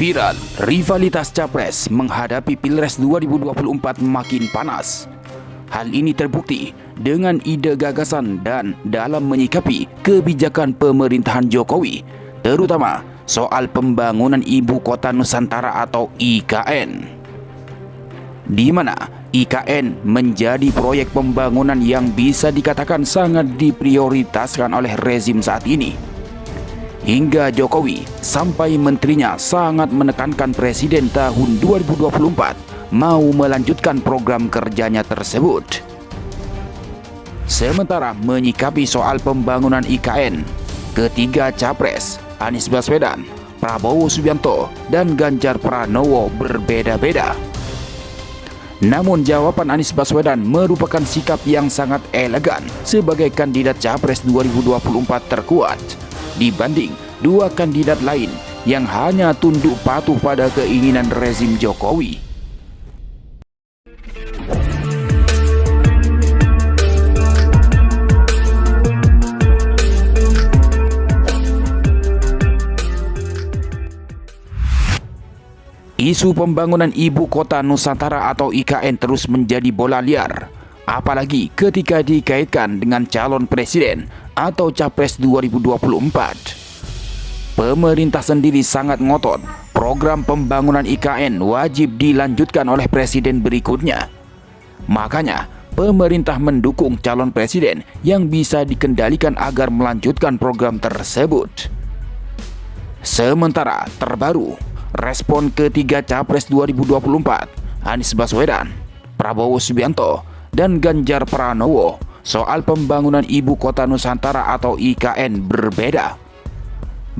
Viral, rivalitas Capres menghadapi Pilpres 2024 makin panas. Hal ini terbukti dengan ide gagasan dan dalam menyikapi kebijakan pemerintahan Jokowi, terutama soal pembangunan Ibu Kota Nusantara atau IKN. Di mana IKN menjadi proyek pembangunan yang bisa dikatakan sangat diprioritaskan oleh rezim saat ini. Hingga Jokowi sampai menterinya sangat menekankan Presiden tahun 2024 mau melanjutkan program kerjanya tersebut. Sementara menyikapi soal pembangunan IKN, ketiga Capres Anies Baswedan, Prabowo Subianto, dan Ganjar Pranowo berbeda-beda. Namun jawaban Anies Baswedan merupakan sikap yang sangat elegan sebagai kandidat Capres 2024 terkuat dibanding dua kandidat lain yang hanya tunduk patuh pada keinginan rezim Jokowi. Isu pembangunan Ibu Kota Nusantara atau IKN terus menjadi bola liar, apalagi ketika dikaitkan dengan calon presiden atau Capres 2024. Pemerintah sendiri sangat ngotot program pembangunan IKN wajib dilanjutkan oleh presiden berikutnya. Makanya pemerintah mendukung calon presiden yang bisa dikendalikan agar melanjutkan program tersebut. Sementara terbaru, respon ketiga Capres 2024, Anies Baswedan, Prabowo Subianto, dan Ganjar Pranowo soal pembangunan Ibu Kota Nusantara atau IKN berbeda.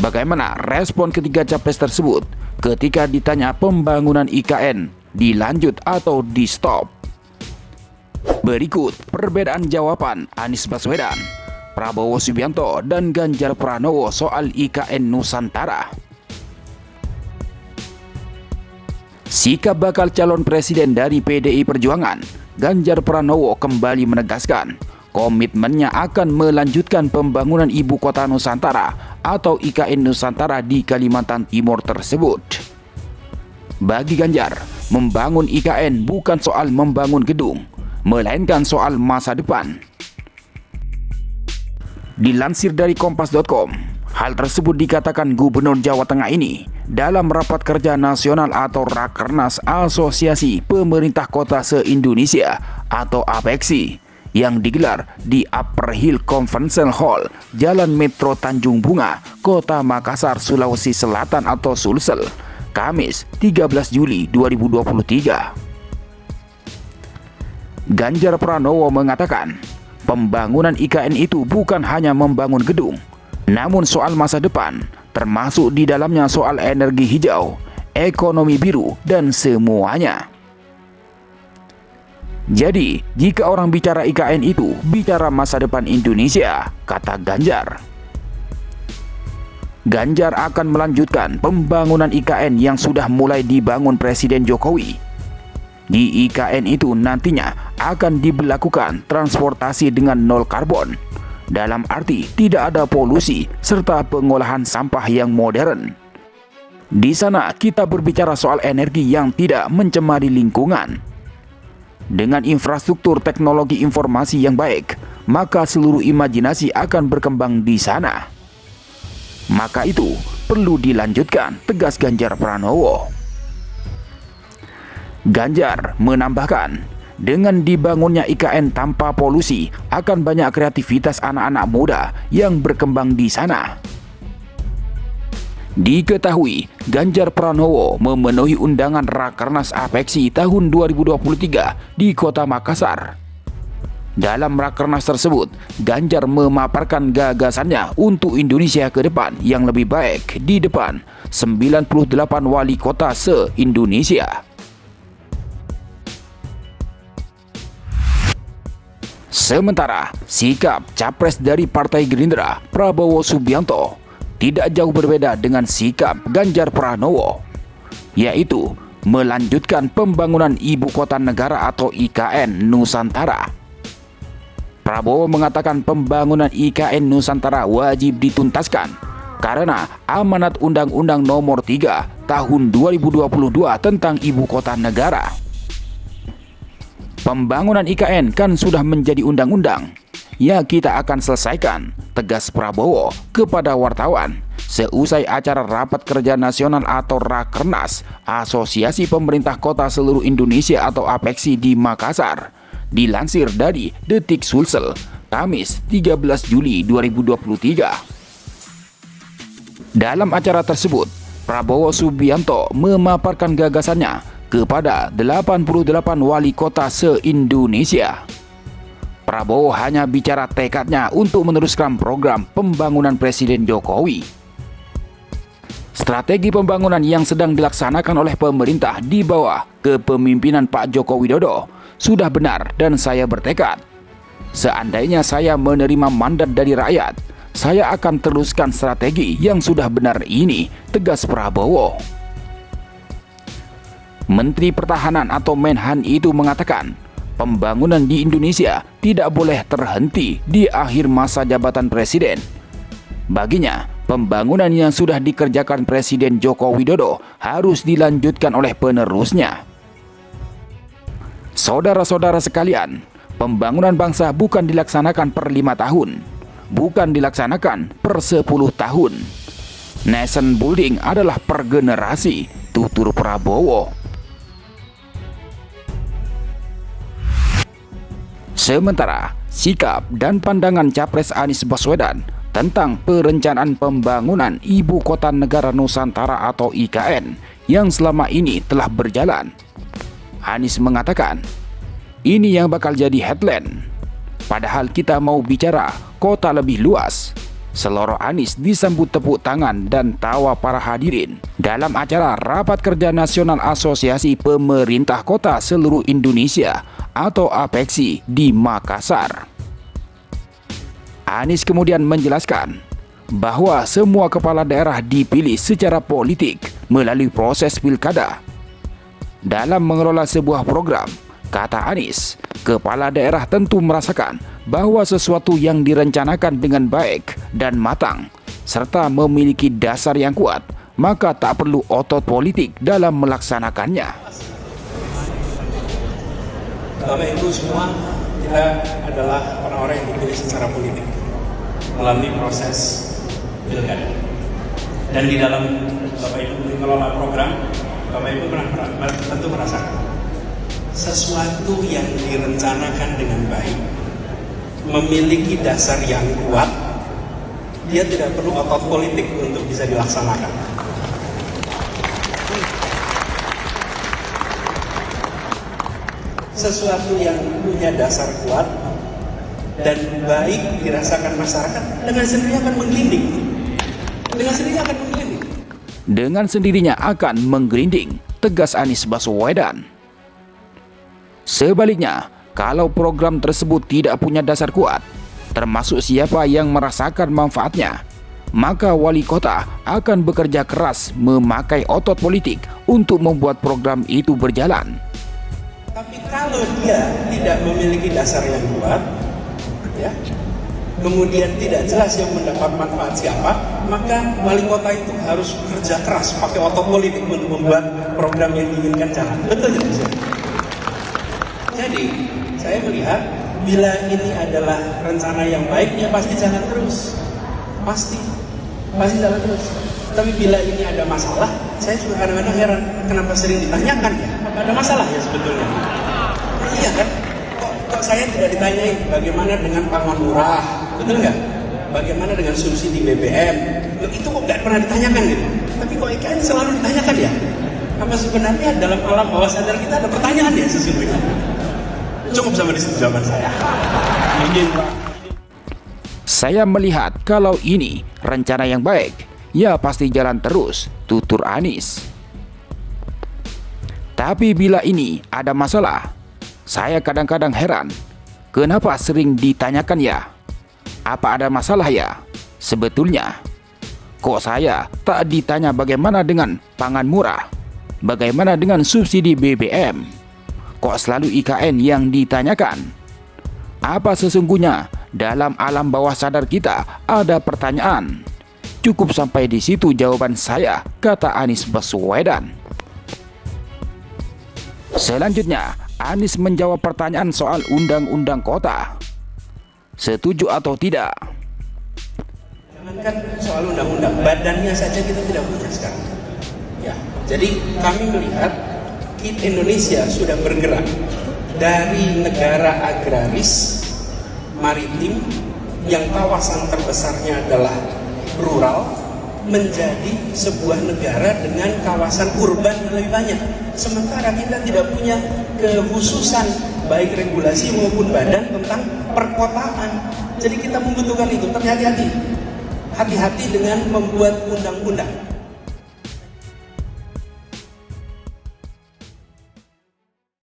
Bagaimana respon ketiga Capres tersebut ketika ditanya pembangunan IKN dilanjut atau di stop? Berikut perbedaan jawaban Anies Baswedan, Prabowo Subianto, dan Ganjar Pranowo soal IKN Nusantara. Sikap bakal calon presiden dari PDI Perjuangan, Ganjar Pranowo kembali menegaskan komitmennya akan melanjutkan pembangunan Ibu Kota Nusantara atau IKN Nusantara di Kalimantan Timur tersebut. Bagi Ganjar, membangun IKN bukan soal membangun gedung, melainkan soal masa depan. Dilansir dari Kompas.com, hal tersebut dikatakan Gubernur Jawa Tengah ini dalam rapat kerja nasional atau Rakernas Asosiasi Pemerintah Kota se-Indonesia atau APEKSI yang digelar di Upper Hill Convention Hall, Jalan Metro Tanjung Bunga, Kota Makassar, Sulawesi Selatan atau Sulsel, Kamis 13 Juli 2023. Ganjar Pranowo mengatakan, pembangunan IKN itu bukan hanya membangun gedung, namun soal masa depan, termasuk di dalamnya soal energi hijau, ekonomi biru, dan semuanya. Jadi, jika orang bicara IKN itu bicara masa depan Indonesia, kata Ganjar. Ganjar akan melanjutkan pembangunan IKN yang sudah mulai dibangun Presiden Jokowi. Di IKN itu nantinya akan diberlakukan transportasi dengan nol karbon, dalam arti tidak ada polusi serta pengolahan sampah yang modern. Di sana kita berbicara soal energi yang tidak mencemari lingkungan. Dengan infrastruktur teknologi informasi yang baik, maka seluruh imajinasi akan berkembang di sana. Maka itu perlu dilanjutkan, tegas Ganjar Pranowo. Ganjar menambahkan, dengan dibangunnya IKN tanpa polusi, akan banyak kreativitas anak-anak muda yang berkembang di sana. Diketahui, Ganjar Pranowo memenuhi undangan Rakernas APEKSI tahun 2023 di Kota Makassar. Dalam Rakernas tersebut, Ganjar memaparkan gagasannya untuk Indonesia ke depan yang lebih baik di depan 98 wali kota se-Indonesia. Sementara, sikap Capres dari Partai Gerindra, Prabowo Subianto, tidak jauh berbeda dengan sikap Ganjar Pranowo, yaitu melanjutkan pembangunan Ibu Kota Negara atau IKN Nusantara. Prabowo mengatakan pembangunan IKN Nusantara wajib dituntaskan karena amanat Undang-Undang Nomor 3 tahun 2022 tentang ibu kota negara. Pembangunan IKN kan sudah menjadi undang-undang. Ya, kita akan selesaikan, tegas Prabowo kepada wartawan seusai acara Rapat Kerja Nasional atau Rakernas Asosiasi Pemerintah Kota Seluruh Indonesia atau APEKSI di Makassar. Dilansir dari Detik Sulsel, Kamis 13 Juli 2023. Dalam acara tersebut, Prabowo Subianto memaparkan gagasannya kepada 88 wali kota se-Indonesia. Prabowo hanya bicara tekadnya untuk meneruskan program pembangunan Presiden Jokowi. Strategi pembangunan yang sedang dilaksanakan oleh pemerintah di bawah kepemimpinan Pak Joko Widodo sudah benar dan saya bertekad. Seandainya saya menerima mandat dari rakyat, saya akan teruskan strategi yang sudah benar ini, tegas Prabowo. Menteri Pertahanan atau Menhan itu mengatakan, pembangunan di Indonesia tidak boleh terhenti di akhir masa jabatan presiden. Baginya, pembangunan yang sudah dikerjakan Presiden Joko Widodo harus dilanjutkan oleh penerusnya. Saudara-saudara sekalian, pembangunan bangsa bukan dilaksanakan per 5 tahun, bukan dilaksanakan per 10 tahun. Nation building adalah per generasi, tutur Prabowo. Sementara, sikap dan pandangan Capres Anies Baswedan tentang perencanaan pembangunan Ibu Kota Negara Nusantara atau IKN yang selama ini telah berjalan. Anies mengatakan, ini yang bakal jadi headline. Padahal kita mau bicara kota lebih luas. Seloroh Anies disambut tepuk tangan dan tawa para hadirin dalam acara Rapat Kerja Nasional Asosiasi Pemerintah Kota Seluruh Indonesia atau APEKSI di Makassar. Anies kemudian menjelaskan bahwa semua kepala daerah dipilih secara politik melalui proses pilkada. Dalam mengelola sebuah program, kata Anies, kepala daerah tentu merasakan bahwa sesuatu yang direncanakan dengan baik dan matang serta memiliki dasar yang kuat, maka tak perlu otot politik dalam melaksanakannya. Bapak Ibu semua, kita adalah orang-orang yang dipilih secara politik melalui proses pilkada. Dan di dalam Bapak Ibu mengelola program, Bapak Ibu tentu merasakan sesuatu yang direncanakan dengan baik, memiliki dasar yang kuat, dia tidak perlu otot politik untuk bisa dilaksanakan. Sesuatu yang punya dasar kuat dan baik dirasakan masyarakat dengan sendirinya akan menggelinding. Dengan sendirinya akan menggelinding, tegas Anies Baswedan. Sebaliknya, kalau program tersebut tidak punya dasar kuat, termasuk siapa yang merasakan manfaatnya, maka wali kota akan bekerja keras memakai otot politik untuk membuat program itu berjalan. Tapi kalau dia tidak memiliki dasar yang kuat, ya, kemudian tidak jelas yang mendapat manfaat siapa, maka wali kota itu harus kerja keras pakai otot politik untuk membuat program yang diinginkan jalan. Betul tidak? Jadi, saya melihat bila ini adalah rencana yang baik, ya pasti jalan terus. Pasti jalan terus. Tapi bila ini ada masalah, saya juga kadang-kadang heran, kenapa sering ditanyakan ya? Apa ada masalah ya sebetulnya? Iya kan? Kok saya tidak ditanyain bagaimana dengan pangan murah, betul nggak? Bagaimana dengan subsidi BBM? Itu kok nggak pernah ditanyakan gitu? Tapi kok IKN selalu ditanyakan ya? Apa sebenarnya dalam alam bawah sadar kita ada pertanyaan ya sesungguhnya? Cukup sama di jawaban saya. Mungkin Pak. Saya melihat kalau ini rencana yang baik, ya pasti jalan terus, tutur Anies. Tapi bila ini ada masalah, saya kadang-kadang heran, kenapa sering ditanyakan ya? Apa ada masalah ya? Sebetulnya, kok saya tak ditanya bagaimana dengan pangan murah? Bagaimana dengan subsidi BBM? Kok selalu IKN yang ditanyakan? Apa sesungguhnya dalam alam bawah sadar kita ada pertanyaan? Cukup sampai di situ jawaban saya, kata Anies Baswedan. Selanjutnya, Anies menjawab pertanyaan soal undang-undang kota. Setuju atau tidak? Jangankan soal undang-undang, badannya saja kita tidak punya sekarang. Ya, jadi kami melihat Indonesia sudah bergerak dari negara agraris maritim yang kawasan terbesarnya adalah rural menjadi sebuah negara dengan kawasan urban yang lebih banyak. Sementara kita tidak punya kekhususan baik regulasi maupun badan tentang perkotaan. Jadi kita membutuhkan itu. Hati-hati dengan membuat undang-undang.